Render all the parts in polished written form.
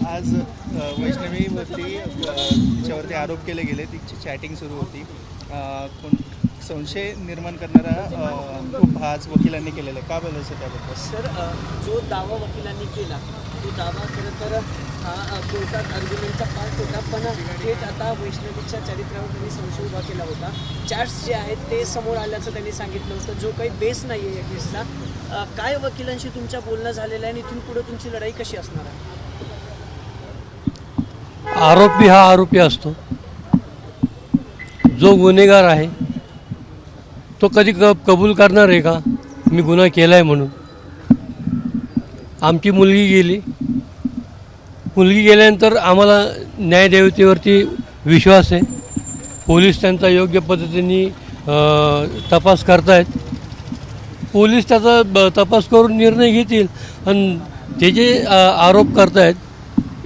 आज वैष्णवीवरती तिच्यावरती आरोप केले गेले, तिची चॅटिंग सुरू होती. कोण संशय निर्माण करणारा खूप आज वकिलांनी केलेला आहे. का बोलायचं त्याबद्दल? सर, जो दावा वकिलांनी केला तो दावा खरं तर हा कोर्टात आर्ग्युमेंटचा पार्ट होता, पण थेट आता वैष्णवीच्या चरित्रावर त्यांनी संशय उभा केला होता. चॅट्स जे आहेत ते समोर आल्याचं त्यांनी सांगितलं होतं, जो काही बेस नाही आहे या केसचा. काय वकिलांशी तुमच्या बोलणं झालेलं आहे आणि इथून पुढे तुमची लढाई कशी असणार आहे? आरोपी हा आरोपी असतो. जो गुन्हेगार आहे तो कधी कबूल करणार आहे का मी गुन्हा केला आहे म्हणून? आमची मुलगी गेल्यानंतर आम्हाला न्यायदेवतेवरती विश्वास आहे. पोलीस त्यांचा योग्य पद्धतीने तपास करतायत. पोलीस त्याचा तपास करून निर्णय घेतील. आणि ते जे आरोप करतायत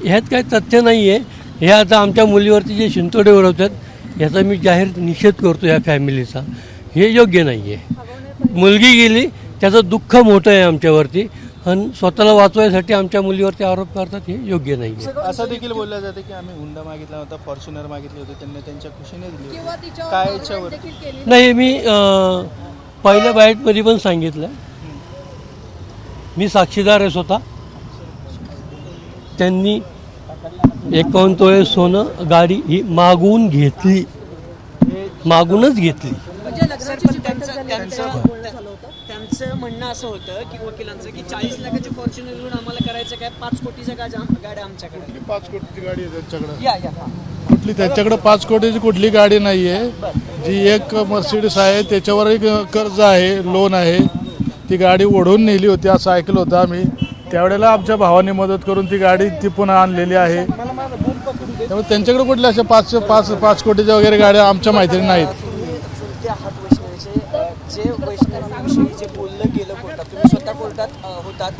ह्यात काही तथ्य नाही आहे. हे आता आमच्या मुलीवरती जे शिंतोडे उडवतात याचा मी जाहीर निषेध करतो या फॅमिलीचा. हे योग्य नाही आहे. मुलगी गेली त्याचं दुःख मोठं आहे आमच्यावरती, आणि स्वतःला वाचवायसाठी आमच्या मुलीवरती आरोप करतात, हे योग्य नाही आहे. असं देखील बोललं जातं की आम्ही हुंडा मागितला होता, फॉर्च्युनर मागितले होते, त्यांनी त्यांच्या खुशीने दिली होती. काय याच्यावर? नाही, मी पहिल्या बाईटमध्ये पण सांगितलं, मी साक्षीदार आहे स्वतः. त्यांनी 51 तोळे सोनं गाडी ही मागूनच घेतली. त्यांचं म्हणणं असं होतं की वकिलांचं की 40 लाखाची फॉर्च्युनर घेऊन आम्हाला करायचं काय, 5 कोटीच्या गाड्या आमच्याकडे. 5 कोटीची गाडी आहे त्यांच्याकडे. या कुठली त्यांच्याकडे 5 कोटीची कुठली गाडी नाही आहे. जी एक मर्सिडीज आहे त्याच्यावर एक कर्ज आहे, लोन आहे. ती गाडी ओढून नेली होती असं ऐकलं होतं आम्ही. त्यावेळेला आमच्या भावाने मदत करून ती गाडी ती पुन्हा आणलेली आहे. त्यामुळे त्यांच्याकडे कुठल्या अशा 5 कोटीच्या वगैरे गाड्या आमच्या माहितीने नाहीत. जे वैष्णवीविषयी जे बोललं गेलं कोर्टात, तुम्ही स्वतः कोर्टात होतात,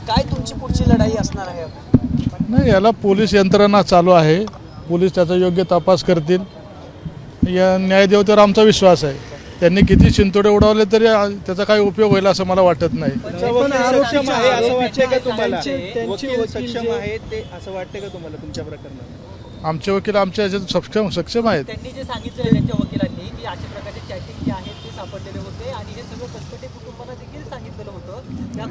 काय तुमची पुढची लढाई असणार आहे? नाही, याला पोलीस यंत्रणा चालू आहे. पोलीस त्याचा योग्य तपास करतील. या न्यायदेवतेवर आमचा विश्वास आहे. त्यांनी किती शिंतोडे उडवले तरी त्याचा काही उपयोग होईल असं मला वाटत नाही. सक्षम आहे असं वाटतंय का तुम्हाला? वकील सक्षम आहे ते असं वाटतंय का तुम्हाला तुमच्या प्रकरणात? आमचे वकील आमच्या याच्यात सक्षम आहेत. त्यांनी जे सांगितलं त्यांच्या वकिलांनी की अशा प्रकारचे चॅटिंग जे आहेत ते सापडलेले होते आणि हे सगळं कसपटे कुटुंबाला देखील सांगितलेलं होतं.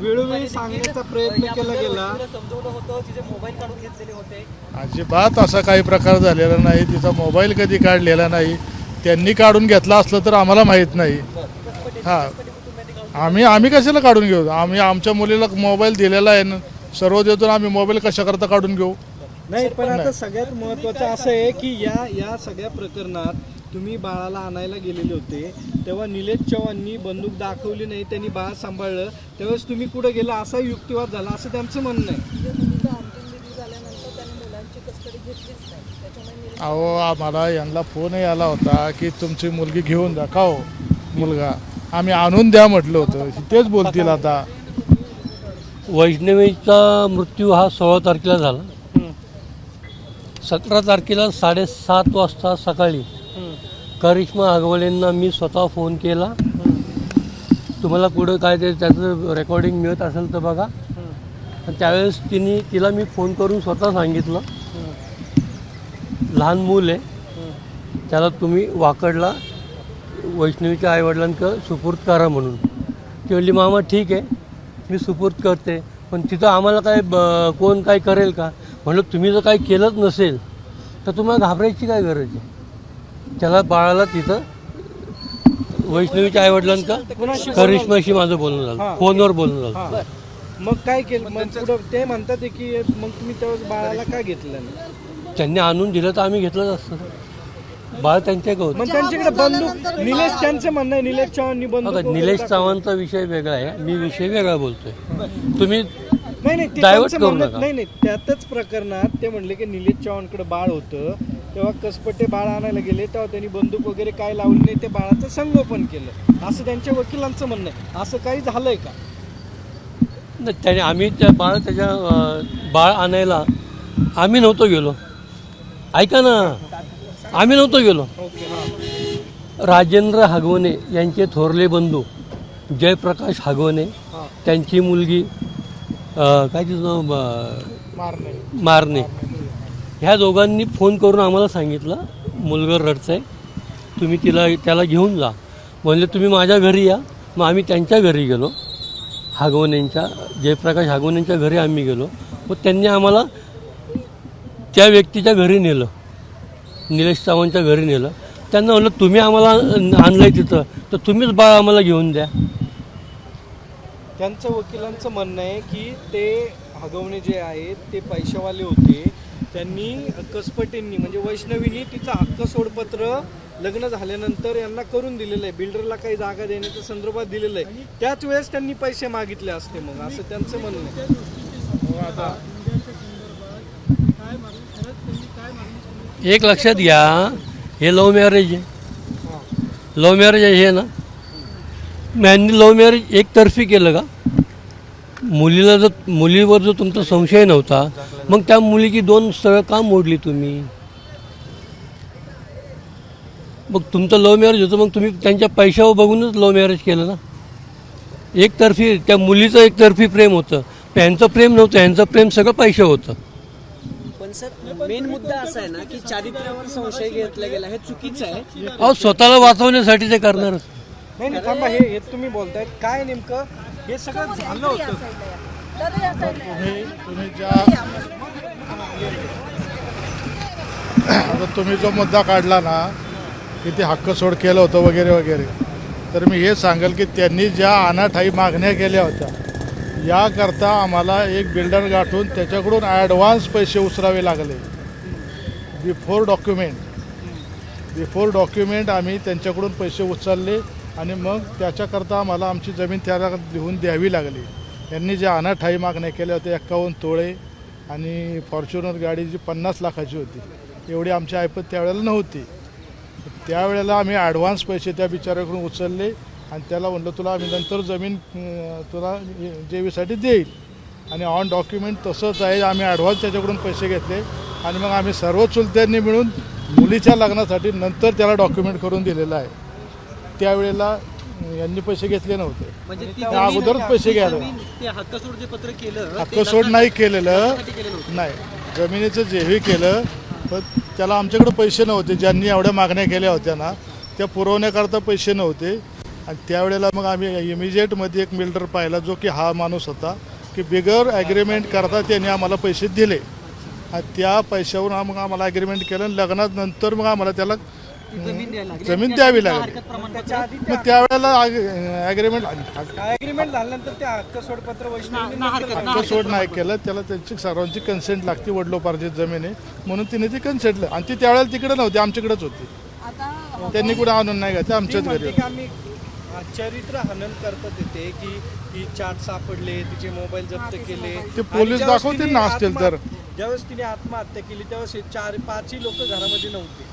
वेळोवेळी सांगण्याचा प्रयत्न केला गेला, समजवलं होतं, तिचे मोबाईल काढून घेतलेले होते. अजिबात असा काही प्रकार झालेला नाही. तिचा मोबाईल कधी काढलेला नाही. त्यांनी काढून घेतला असलं तर आम्हाला माहीत नाही. आम्ही कशाला काढून घेऊ? आम्ही आमच्या मुलीला मोबाईल दिलेला आहे. सर्व देतो, आम्ही मोबाईल कशाकरता काढून घेऊ? नाही. पण आता सगळ्यात महत्त्वाचं असं आहे की या सगळ्या प्रकरणात तुम्ही बाळाला आणायला गेलेले होते तेव्हा निलेश चव्हाणनी बंदूक दाखवली नाही, त्यांनी बाळ सांभाळलं, त्यावेळेस तुम्ही कुठं गेला असा युक्तिवाद झाला असं त्यांचं म्हणणं आहे. अहो, आम्हाला यांना फोनही आला होता की तुमची मुलगी घेऊन जा. का हो मुलगा? आम्ही आणून द्या म्हटलं होतं. तेच बोलतील आता. वैष्णवीचा मृत्यू हा 16 तारखेला झाला. 17 तारखेला 7:30 वाजता सकाळी करिश्मा आगवलेंना मी स्वतः फोन केला. तुम्हाला पुढं काय ते त्याचं रेकॉर्डिंग मिळत असेल तर बघा. आणि त्यावेळेस तिला मी फोन करून स्वतः सांगितलं, लहान मूल आहे, त्याला तुम्ही वाकडला वैष्णवीच्या आईवडिलांकडं सुपूर्द करा म्हणून. ती म्हणली, मामा ठीक आहे मी सुपूर्द करते, पण तिथं आम्हाला काय कोण काय करेल का? म्हणलं तुम्ही जर काही केलंच नसेल तर तुम्हाला घाबरायची काय गरज आहे? त्याला बाळाला तिथं वैष्णवीच्या आईवडिलांका करिश्माशी माझं बोलणं झालं, फोनवर बोलणं झालं. मग काय केलं? मग पुढं ते म्हणतात की मग तुम्ही त्यावेळेस बाळाला का घेतलं नाही? त्यांनी आणून दिलं तर आम्ही घेतलंच असतं. बाळ त्यांच्याकडे होतं. मग त्यांच्याकडे बंदूक, निलेश त्यांचं म्हणणं आहे निलेश चव्हाणनी बंदूक. निलेश चव्हाणचा विषय वेगळा आहे, मी विषय वेगळा बोलतोय. तुम्ही नाही डायव्हर्ट करू नका. नाही, त्यातच प्रकरणात ते म्हणले की निलेश चव्हाणकडे बाळ होतं, तेव्हा कसपटे बाळ आणायला गेले तेव्हा त्यांनी बंदूक वगैरे काय लावली नाही, ते बाळाचं संगोपन केलं असं त्यांच्या वकिलांचं म्हणणं आहे. असं काही झालंय का? त्याने आम्ही बाळ आणायला आम्ही नव्हतो गेलो. ऐका ना, आम्ही नव्हतो गेलो. राजेंद्र हागवणे यांचे थोरले बंधू जयप्रकाश हागवणे, त्यांची मुलगी काय तिचं मारणे. ह्या दोघांनी फोन करून आम्हाला सांगितलं मुलगा रडतंय, तुम्ही त्याला घेऊन जा. म्हणले तुम्ही माझ्या घरी या. मग आम्ही त्यांच्या घरी गेलो, हागवण्यांच्या, जयप्रकाश हागवण्यांच्या घरी आम्ही गेलो. मग त्यांनी आम्हाला त्या व्यक्तीच्या घरी नेलं, निलेश चव्हाणच्या घरी नेलं. त्यांना म्हणलं तुम्ही आम्हाला आणलं आहे तिथं, तर तुम्हीच बाळ आम्हाला घेऊन द्या. त्यांचं वकिलांचं म्हणणं आहे की ते हगवणे जे आहेत ते पैशावाले होते. त्यांनी कसपटेंनी म्हणजे वैष्णवीनी तिचं हक्क सोडपत्र लग्न झाल्यानंतर यांना करून दिलेलं आहे. बिल्डरला काही जागा देण्याच्या संदर्भात दिलेलं आहे. त्याच वेळेस त्यांनी पैसे मागितले असते, मग असं त्यांचं म्हणणं आहे. एक लक्षात घ्या, हे लव्ह मॅरेज आहे. लव्ह मॅरेज आहे हे ना, यांनी लव्ह मॅरेज एकतर्फी केलं का? मुलीवर जर तुमचा संशय नव्हता, मग त्या मुलीची 2 स्थळं का मोडली तुम्ही? मग तुमचं लव्ह मॅरेज होतं, मग तुम्ही त्यांच्या पैशावर बघूनच लव्ह मॅरेज केलं ना. एकतर्फी त्या मुलीचं एकतर्फी प्रेम होतं, यांचं प्रेम नव्हतं, यांचं प्रेम सगळं पैसे होतं. पण सर मेन मुद्दा असा आहे ना की चारित्र्यावर संशय घेतला गेला, हे चुकीचं आहे. अहो स्वतःला वाचवण्यासाठी ते करणारच. नाही थांबा, हे तुम्ही बोलतायत काय नेमकं हे सगळं झालं होतं. तुम्ही जो मुद्दा काढला ना की ते हक्क सोड केलं होतं वगैरे वगैरे, तर मी हे सांगेल की त्यांनी ज्या अनाठाई मागण्या केल्या होत्या याकरता आम्हाला एक बिल्डर गाठून त्याच्याकडून ॲडव्हान्स पैसे उचलावे लागले. बिफोर डॉक्युमेंट आम्ही त्यांच्याकडून पैसे उचलले आणि मग त्याच्याकरता आम्हाला आमची जमीन त्याला लिहून द्यावी लागली. यांनी ज्या अनाठाई मागण्या केल्या होत्या 51 तोळे आणि फॉर्च्युनर गाडी जी 50 लाखाची होती, एवढी आमची ऐपत त्यावेळेला नव्हती. त्यावेळेला आम्ही ॲडव्हान्स पैसे त्या बिचाऱ्याकडून उचलले आणि त्याला म्हणलं तुला आम्ही नंतर जमीन तुला जेवीसाठी देईल. आणि ऑन डॉक्युमेंट तसंच आहे, आम्ही ॲडव्हान्स त्याच्याकडून पैसे घेतले आणि मग आम्ही सर्व चुलत्यांनी मिळून मुलीच्या लग्नासाठी नंतर त्याला डॉक्युमेंट करून दिलेलं आहे. त्यावेळेला यांनी पैसे घेतले नव्हते, म्हणजे त्या अगोदरच पैसे घ्यायला. ते हक्कसोड जे पत्र केलं, हक्कसोड नाही केलेलं, नाही जमिनीचं जेही केलं, पण त्याला आमच्याकडे पैसे नव्हते. ज्यांनी एवढ्या मागण्या केल्या होत्या ना त्या पुरवण्याकरता पैसे नव्हते. आणि त्यावेळेला मग आम्ही इमिजिएटमध्ये एक बिल्डर पाहिला जो की हा माणूस होता की बिगर ॲग्रीमेंट करता त्यांनी आम्हाला पैसे दिले आणि त्या पैशावरून मग आम्हाला ॲग्रीमेंट केलं. लग्नात नंतर मग आम्हाला त्याला जमीन द्यावी लागली. मग त्यावेळेला ॲग्रीमेंट झाल्यानंतर ते हक्क सोडपत्र हक्क सोड नाही केलं, त्याला त्यांची सर्वांची कन्सेंट लागते. वडिलोपार्जित जमीन आहे म्हणून तिने ती कन्सेंट, आणि ती त्यावेळेला तिकडे नव्हती, आमच्याकडेच होती. त्यांनी कुठे आणून नाही घातली, आमच्याच घरी. चरित्र हनन करतात येते की ही चाट सापडले, तिचे मोबाईल जप्त केले, ते पोलीस दाखवतील ना असतील तर. ज्यावेळेस तिने आत्महत्या केली त्यावेळेस 4-5 लोक घरामध्ये नव्हते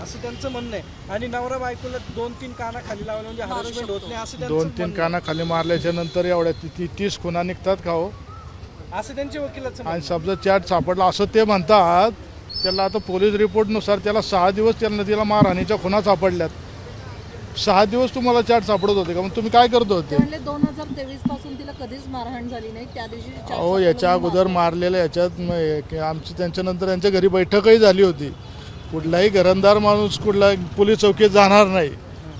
असं त्यांचं म्हणणं आहे. आणि नवरा बायकोला 2-3 काना खाली लावलं म्हणजे हॅरेसमेंट होत नाही असं त्यांचं 2-3 काना खाली मारल्याच्या नंतर एवढ्या 30 खुना निघतात का हो? असं त्यांच्या वकिलाचं आणि समजा चॅट सापडला असं ते म्हणतात. त्याला आता पोलीस रिपोर्टनुसार त्याला 6 दिवस त्यांना तिला मारहाणीच्या खुना सापडल्यात. 6 दिवस तुम्हाला चॅट सापडत होते का? मग तुम्ही काय करत होते? 2023 पासून तिला कधीच मारहाण झाली नाही. त्या दिवशी अहो याच्या अगोदर मारलेल्या याच्यात आमची त्यांच्यानंतर त्यांच्या घरी बैठकही झाली होती. कुठलाही घरंदार माणूस कुठला पोलीस चौकीत जाणार नाही.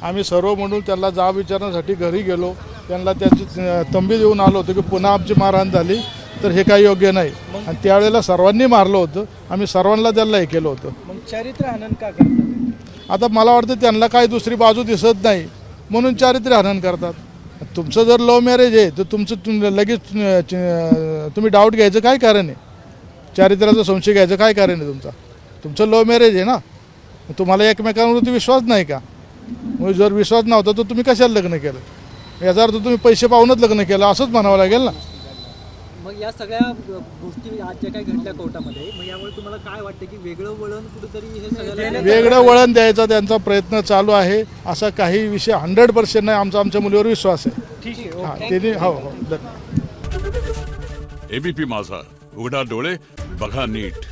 आम्ही सर्व म्हणून त्यांना जाब विचारण्यासाठी घरी गेलो. त्यांना त्याची तंबी देऊन आलो होतो की पुन्हा आमची मारहाण झाली तर हे काही योग्य नाही. आणि त्यावेळेला सर्वांनी मारलं होतं, आम्ही सर्वांना त्यांना हे केलं होतं. मग चरित्र हनन का करतात? आता मला वाटतं त्यांना काही दुसरी बाजू दिसत नाही म्हणून चारित्र्य हनन करतात. तुमचं जर लव्ह मॅरेज आहे तर तुमचं लगेच तुम्ही डाऊट घ्यायचं काय कारण आहे? चारित्र्याचा संशय घ्यायचं काय कारण आहे? तुमचं लव्ह मॅरेज आहे ना, तुम्हाला एकमेकांवरती विश्वास नाही का? मग जर विश्वास नव्हता तर तुम्ही कशाला लग्न केलं? याचा अर्थ तुम्ही पैसे पाहूनच लग्न केलं असंच म्हणावं लागेल ना. मग या सगळ्या गोष्टी आज ज्या काही घडल्या कोर्टामध्ये, मग यामुळे तुम्हाला काय वाटतं की वेगळं वळण कुठेतरी हे सगळ्याला वेगळं वळण द्यायचा त्यांचा प्रयत्न चालू आहे. असा काही विषय 100% नाही. आमच्या मुलीवर विश्वास आहे. ठीक आहे. हां त्यांनी हो हो. एबीपी माझा, उघडा डोळे बघा नीट.